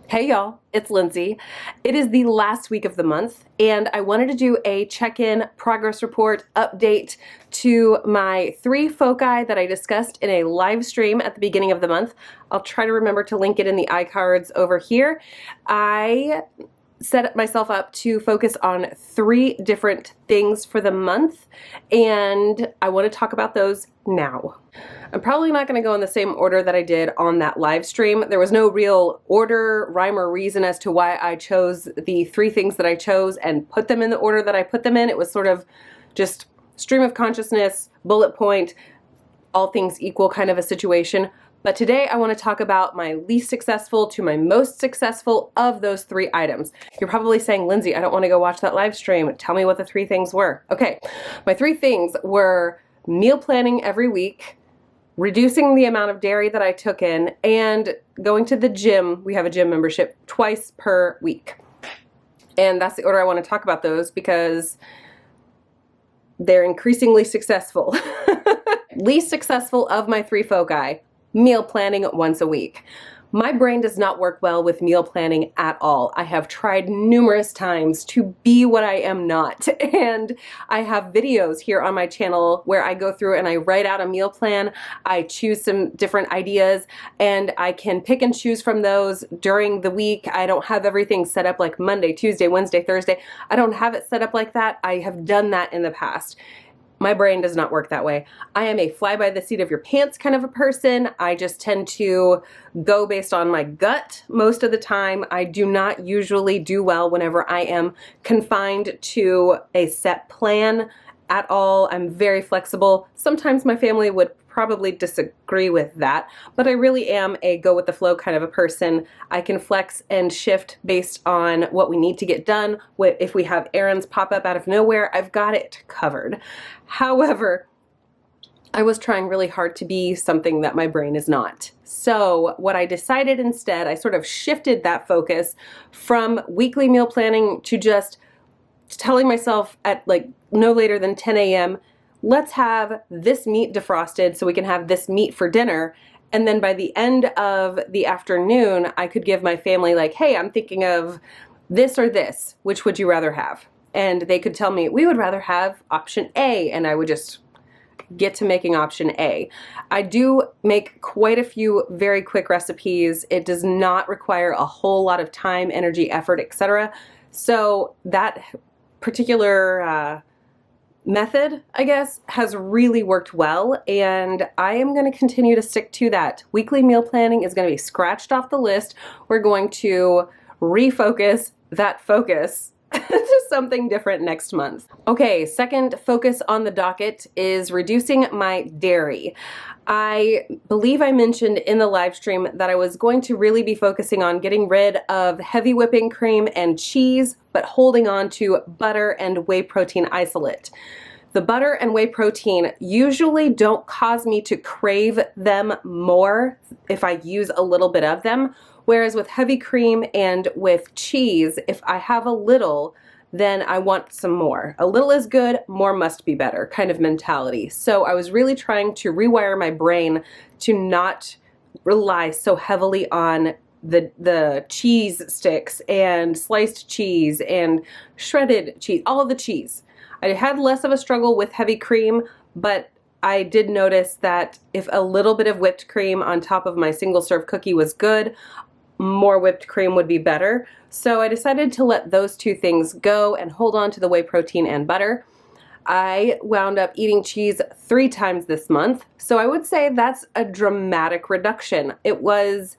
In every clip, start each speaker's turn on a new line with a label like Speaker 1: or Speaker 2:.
Speaker 1: Hey y'all, it's Lindsay. It is the last week of the month and I wanted to do a check-in progress report update to my 3 foci that I discussed in a live stream at the beginning of the month. I'll try to remember to link it in the iCards over here. I set myself up to focus on 3 different things for the month and I want to talk about those now. I'm probably not going to go in the same order that I did on that live stream. There was no real order, rhyme, or reason as to why I chose the 3 things that I chose and put them in the order that I put them in. It was sort of just stream of consciousness, bullet point, all things equal kind of a situation. But today I want to talk about my least successful to my most successful of those 3 items. You're probably saying, Lindsay, I don't want to go watch that live stream. Tell me what the 3 things were. Okay, my 3 things were meal planning every week, reducing the amount of dairy that I took in, and going to the gym. We have a gym membership twice per week. And that's the order I want to talk about those because they're increasingly successful. Least successful of my 3 foci, meal planning once a week. My brain does not work well with meal planning at all. I have tried numerous times to be what I am not. And I have videos here on my channel where I go through and I write out a meal plan. I choose some different ideas and I can pick and choose from those during the week. I don't have everything set up like Monday, Tuesday, Wednesday, Thursday. I don't have it set up like that. I have done that in the past. My brain does not work that way. I am a fly by the seat of your pants kind of a person. I just tend to go based on my gut most of the time. I do not usually do well whenever I am confined to a set plan at all. I'm very flexible. Sometimes my family would probably disagree with that, but I really am a go with the flow kind of a person. I can flex and shift based on what we need to get done. If we have errands pop up out of nowhere, I've got it covered. However, I was trying really hard to be something that my brain is not. So what I decided instead, I sort of shifted that focus from weekly meal planning to just telling myself at like no later than 10 a.m., let's have this meat defrosted so we can have this meat for dinner. And then by the end of the afternoon, I could give my family like, hey, I'm thinking of this or this. Which would you rather have? And they could tell me, we would rather have option A. And I would just get to making option A. I do make quite a few very quick recipes. It does not require a whole lot of time, energy, effort, etc. So that particular method, I guess, has really worked well, and I am going to continue to stick to that. Weekly meal planning is going to be scratched off the list. We're going to refocus that focus to something different next month. Okay, second focus on the docket is reducing my dairy. I believe I mentioned in the live stream that I was going to really be focusing on getting rid of heavy whipping cream and cheese, but holding on to butter and whey protein isolate. The butter and whey protein usually don't cause me to crave them more if I use a little bit of them, whereas with heavy cream and with cheese, if I have a little, then I want some more. A little is good, more must be better kind of mentality. So I was really trying to rewire my brain to not rely so heavily on the cheese sticks and sliced cheese and shredded cheese, all of the cheese. I had less of a struggle with heavy cream, but I did notice that if a little bit of whipped cream on top of my single serve cookie was good, more whipped cream would be better. So I decided to let those 2 things go and hold on to the whey protein and butter. I wound up eating cheese 3 times this month. So I would say that's a dramatic reduction. It was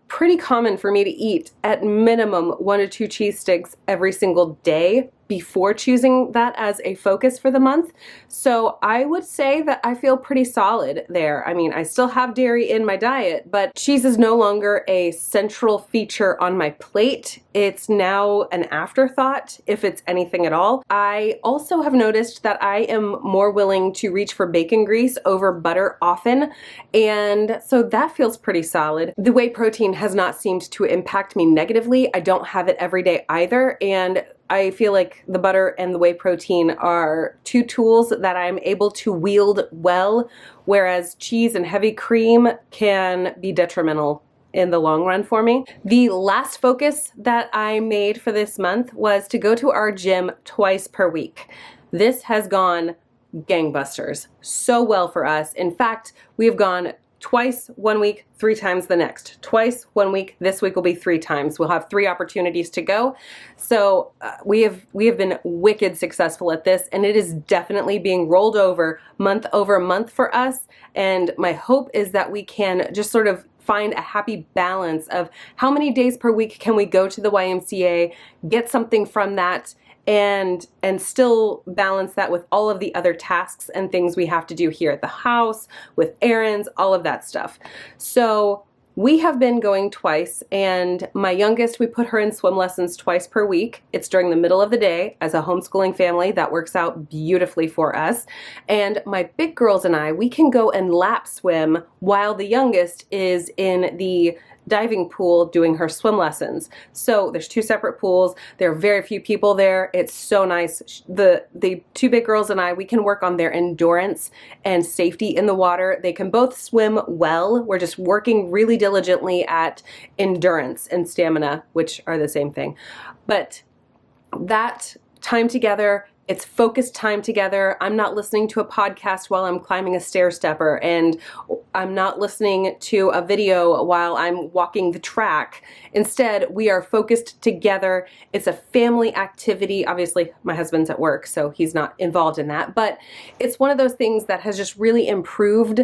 Speaker 1: pretty common for me to eat at minimum 1 to 2 cheese sticks every single day before choosing that as a focus for the month. So I would say that I feel pretty solid there. I mean, I still have dairy in my diet, but cheese is no longer a central feature on my plate. It's now an afterthought, if it's anything at all. I also have noticed that I am more willing to reach for bacon grease over butter often, and so that feels pretty solid. The whey protein has not seemed to impact me negatively. I don't have it every day either, and I feel like the butter and the whey protein are 2 tools that I'm able to wield well, whereas cheese and heavy cream can be detrimental in the long run for me. The last focus that I made for this month was to go to our gym twice per week. This has gone gangbusters, so well for us. In fact, we have gone twice one week, 3 times the next. Twice one week, this week will be 3 times. We'll have 3 opportunities to go. So we have been wicked successful at this, and it is definitely being rolled over month for us. And my hope is that we can just sort of find a happy balance of how many days per week can we go to the YMCA, get something from that, and still balance that with all of the other tasks and things we have to do here at the house, with errands, all of that stuff. So we have been going twice, and my youngest, we put her in swim lessons twice per week. It's during the middle of the day. As a homeschooling family, that works out beautifully for us. And my big girls and I, we can go and lap swim while the youngest is in the diving pool doing her swim lessons. So there's 2 separate pools. There are very few people there. It's so nice. The 2 big girls and I, we can work on their endurance and safety in the water. They can both swim well. We're just working really diligently at endurance and stamina, which are the same thing. But that time together, it's focused time together. I'm not listening to a podcast while I'm climbing a stair stepper, and I'm not listening to a video while I'm walking the track. Instead, we are focused together. It's a family activity. Obviously, my husband's at work, so he's not involved in that, but it's one of those things that has just really improved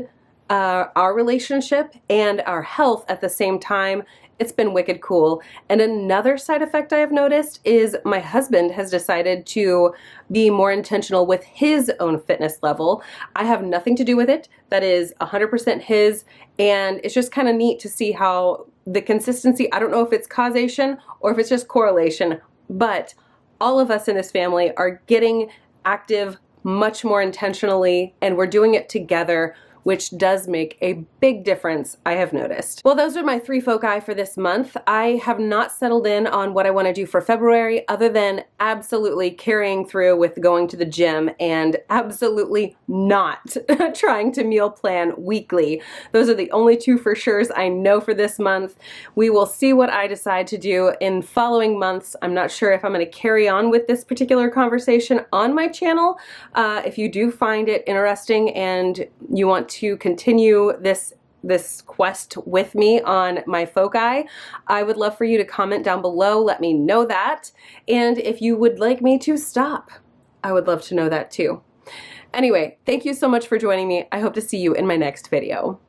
Speaker 1: our relationship and our health at the same time. It's been wicked cool. And another side effect I have noticed is my husband has decided to be more intentional with his own fitness level. I have nothing to do with it. That is 100% his. And it's just kind of neat to see how the consistency, I don't know if it's causation or if it's just correlation, but all of us in this family are getting active much more intentionally, and we're doing it together, which does make a big difference, I have noticed. Well, those are my 3 foci for this month. I have not settled in on what I want to do for February, other than absolutely carrying through with going to the gym and absolutely not trying to meal plan weekly. Those are the only 2 for sures I know for this month. We will see what I decide to do in following months. I'm not sure if I'm going to carry on with this particular conversation on my channel. If you do find it interesting and you want to continue this quest with me on my foci, I would love for you to comment down below. Let me know that. And if you would like me to stop, I would love to know that too. Anyway, thank you so much for joining me. I hope to see you in my next video.